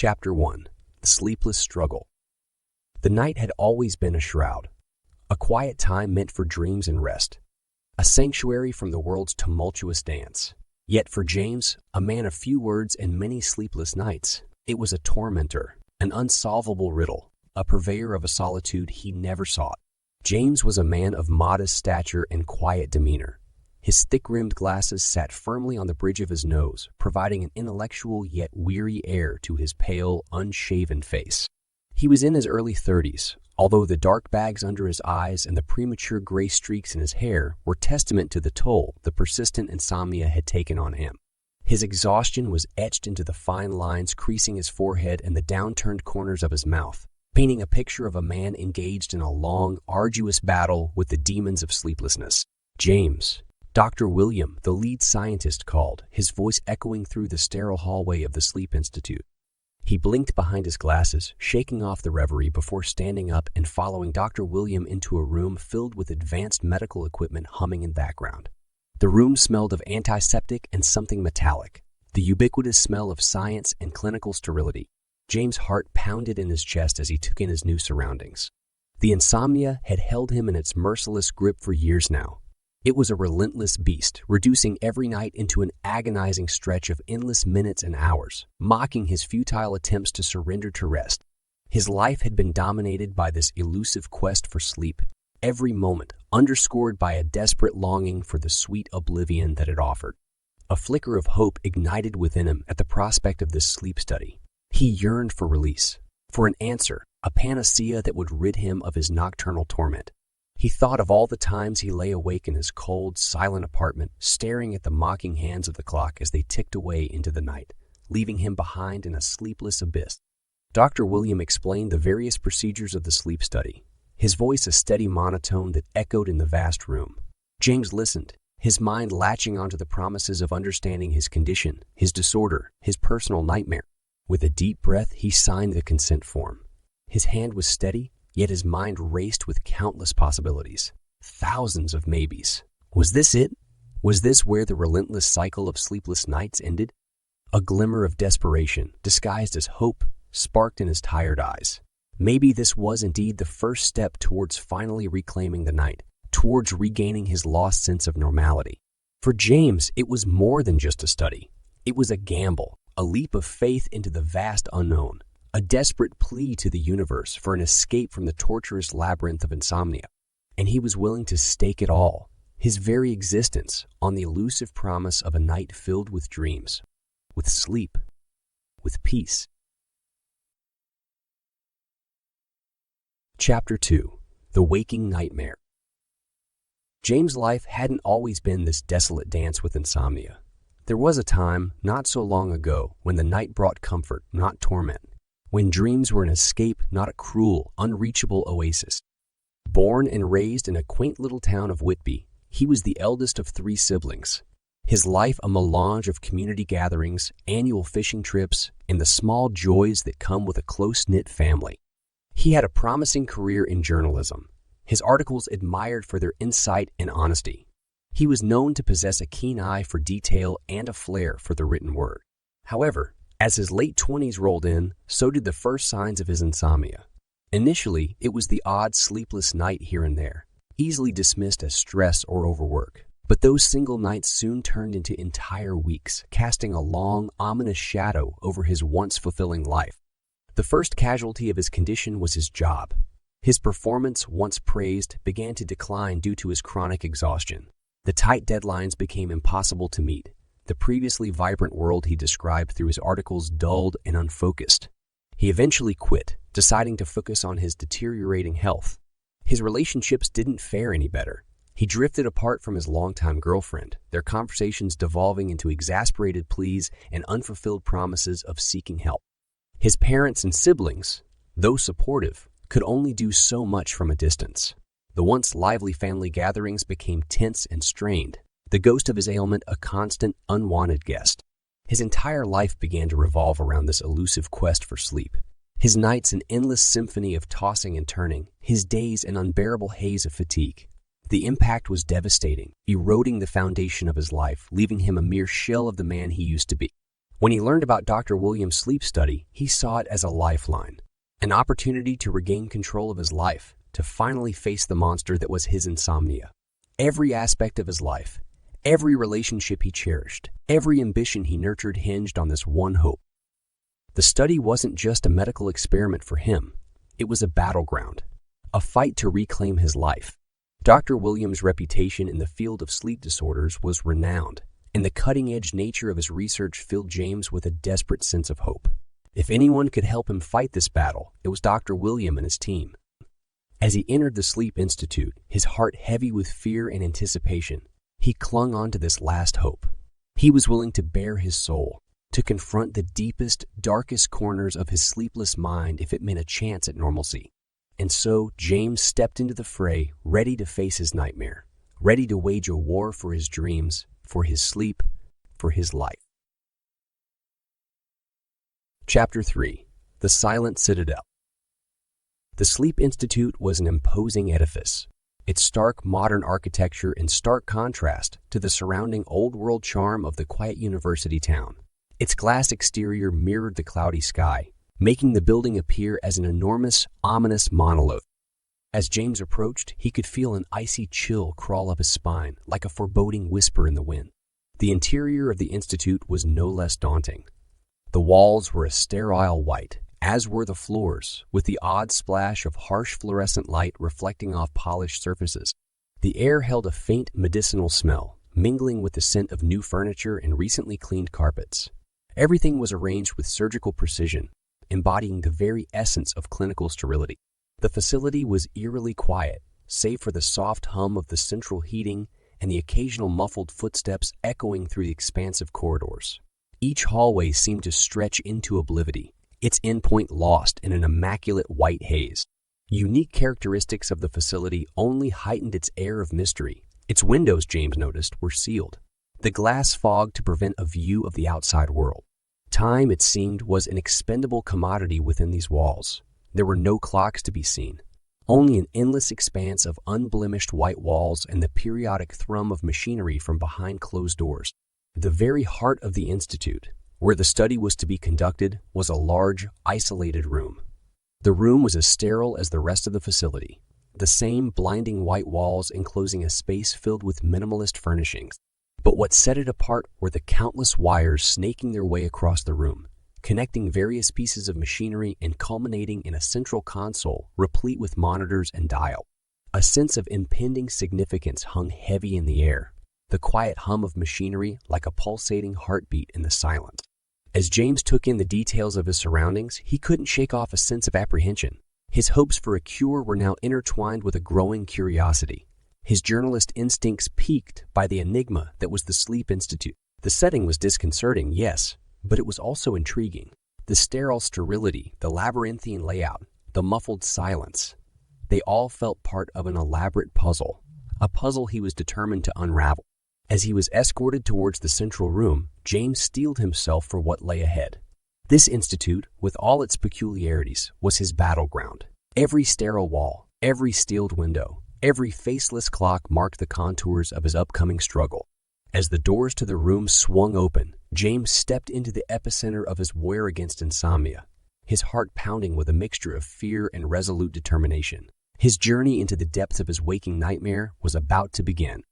Chapter 1. The Sleepless Struggle. The night had always been a shroud, a quiet time meant for dreams and rest, a sanctuary from the world's tumultuous dance. Yet for James, a man of few words and many sleepless nights, it was a tormentor, an unsolvable riddle, a purveyor of a solitude he never sought. James was a man of modest stature and quiet demeanor. His thick-rimmed glasses sat firmly on the bridge of his nose, providing an intellectual yet weary air to his pale, unshaven face. He was in his early 30s, although the dark bags under his eyes and the premature gray streaks in his hair were testament to the toll the persistent insomnia had taken on him. His exhaustion was etched into the fine lines creasing his forehead and the downturned corners of his mouth, painting a picture of a man engaged in a long, arduous battle with the demons of sleeplessness. James. Dr. William, the lead scientist, called, his voice echoing through the sterile hallway of the Sleep Institute. He blinked behind his glasses, shaking off the reverie before standing up and following Dr. William into a room filled with advanced medical equipment humming in background. The room smelled of antiseptic and something metallic, the ubiquitous smell of science and clinical sterility. James' heart pounded in his chest as he took in his new surroundings. The insomnia had held him in its merciless grip for years now. It was a relentless beast, reducing every night into an agonizing stretch of endless minutes and hours, mocking his futile attempts to surrender to rest. His life had been dominated by this elusive quest for sleep, every moment underscored by a desperate longing for the sweet oblivion that it offered. A flicker of hope ignited within him at the prospect of this sleep study. He yearned for release, for an answer, a panacea that would rid him of his nocturnal torment. He thought of all the times he lay awake in his cold, silent apartment, staring at the mocking hands of the clock as they ticked away into the night, leaving him behind in a sleepless abyss. Dr. William explained the various procedures of the sleep study, his voice a steady monotone that echoed in the vast room. James listened, his mind latching onto the promises of understanding his condition, his disorder, his personal nightmare. With a deep breath, he signed the consent form. His hand was steady, yet his mind raced with countless possibilities, thousands of maybes. Was this it? Was this where the relentless cycle of sleepless nights ended? A glimmer of desperation, disguised as hope, sparked in his tired eyes. Maybe this was indeed the first step towards finally reclaiming the night, towards regaining his lost sense of normality. For James, it was more than just a study. It was a gamble, a leap of faith into the vast unknown. A desperate plea to the universe for an escape from the torturous labyrinth of insomnia. And he was willing to stake it all, his very existence, on the elusive promise of a night filled with dreams, with sleep, with peace. Chapter 2. The Waking Nightmare. James' life hadn't always been this desolate dance with insomnia. There was a time, not so long ago, when the night brought comfort, not torment. When dreams were an escape, not a cruel, unreachable oasis. Born and raised in a quaint little town of Whitby, he was the eldest of 3 siblings. His life a melange of community gatherings, annual fishing trips, and the small joys that come with a close-knit family. He had a promising career in journalism, his articles admired for their insight and honesty. He was known to possess a keen eye for detail and a flair for the written word. However, as his late 20s rolled in, so did the first signs of his insomnia. Initially, it was the odd sleepless night here and there, easily dismissed as stress or overwork. But those single nights soon turned into entire weeks, casting a long, ominous shadow over his once fulfilling life. The first casualty of his condition was his job. His performance, once praised, began to decline due to his chronic exhaustion. The tight deadlines became impossible to meet. The previously vibrant world he described through his articles dulled and unfocused. He eventually quit, deciding to focus on his deteriorating health. His relationships didn't fare any better. He drifted apart from his longtime girlfriend, their conversations devolving into exasperated pleas and unfulfilled promises of seeking help. His parents and siblings, though supportive, could only do so much from a distance. The once lively family gatherings became tense and strained, the ghost of his ailment a constant, unwanted guest. His entire life began to revolve around this elusive quest for sleep. His nights an endless symphony of tossing and turning, his days an unbearable haze of fatigue. The impact was devastating, eroding the foundation of his life, leaving him a mere shell of the man he used to be. When he learned about Dr. Williams' sleep study, he saw it as a lifeline, an opportunity to regain control of his life, to finally face the monster that was his insomnia. Every aspect of his life, every relationship he cherished, every ambition he nurtured hinged on this one hope. The study wasn't just a medical experiment for him. It was a battleground, a fight to reclaim his life. Dr. Williams' reputation in the field of sleep disorders was renowned, and the cutting-edge nature of his research filled James with a desperate sense of hope. If anyone could help him fight this battle, it was Dr. William and his team. As he entered the Sleep Institute, his heart heavy with fear and anticipation, he clung on to this last hope. He was willing to bare his soul, to confront the deepest, darkest corners of his sleepless mind if it meant a chance at normalcy. And so James stepped into the fray, ready to face his nightmare, ready to wage a war for his dreams, for his sleep, for his life. Chapter 3. The Silent Citadel. The Sleep Institute was an imposing edifice, its stark modern architecture in stark contrast to the surrounding old-world charm of the quiet university town. Its glass exterior mirrored the cloudy sky, making the building appear as an enormous, ominous monolith. As James approached, he could feel an icy chill crawl up his spine, like a foreboding whisper in the wind. The interior of the institute was no less daunting. The walls were a sterile white, as were the floors, with the odd splash of harsh fluorescent light reflecting off polished surfaces. The air held a faint medicinal smell, mingling with the scent of new furniture and recently cleaned carpets. Everything was arranged with surgical precision, embodying the very essence of clinical sterility. The facility was eerily quiet, save for the soft hum of the central heating and the occasional muffled footsteps echoing through the expansive corridors. Each hallway seemed to stretch into oblivion, its endpoint lost in an immaculate white haze. Unique characteristics of the facility only heightened its air of mystery. Its windows, James noticed, were sealed, the glass fogged to prevent a view of the outside world. Time, it seemed, was an expendable commodity within these walls. There were no clocks to be seen, only an endless expanse of unblemished white walls and the periodic thrum of machinery from behind closed doors. The very heart of the institute, where the study was to be conducted, was a large, isolated room. The room was as sterile as the rest of the facility, the same blinding white walls enclosing a space filled with minimalist furnishings. But what set it apart were the countless wires snaking their way across the room, connecting various pieces of machinery and culminating in a central console replete with monitors and dials. A sense of impending significance hung heavy in the air, the quiet hum of machinery like a pulsating heartbeat in the silence. As James took in the details of his surroundings, he couldn't shake off a sense of apprehension. His hopes for a cure were now intertwined with a growing curiosity. His journalist instincts piqued by the enigma that was the Sleep Institute. The setting was disconcerting, yes, but it was also intriguing. The sterile sterility, the labyrinthine layout, the muffled silence, they all felt part of an elaborate puzzle, a puzzle he was determined to unravel. As he was escorted towards the central room, James steeled himself for what lay ahead. This institute, with all its peculiarities, was his battleground. Every sterile wall, every sealed window, every faceless clock marked the contours of his upcoming struggle. As the doors to the room swung open, James stepped into the epicenter of his war against insomnia, his heart pounding with a mixture of fear and resolute determination. His journey into the depths of his waking nightmare was about to begin.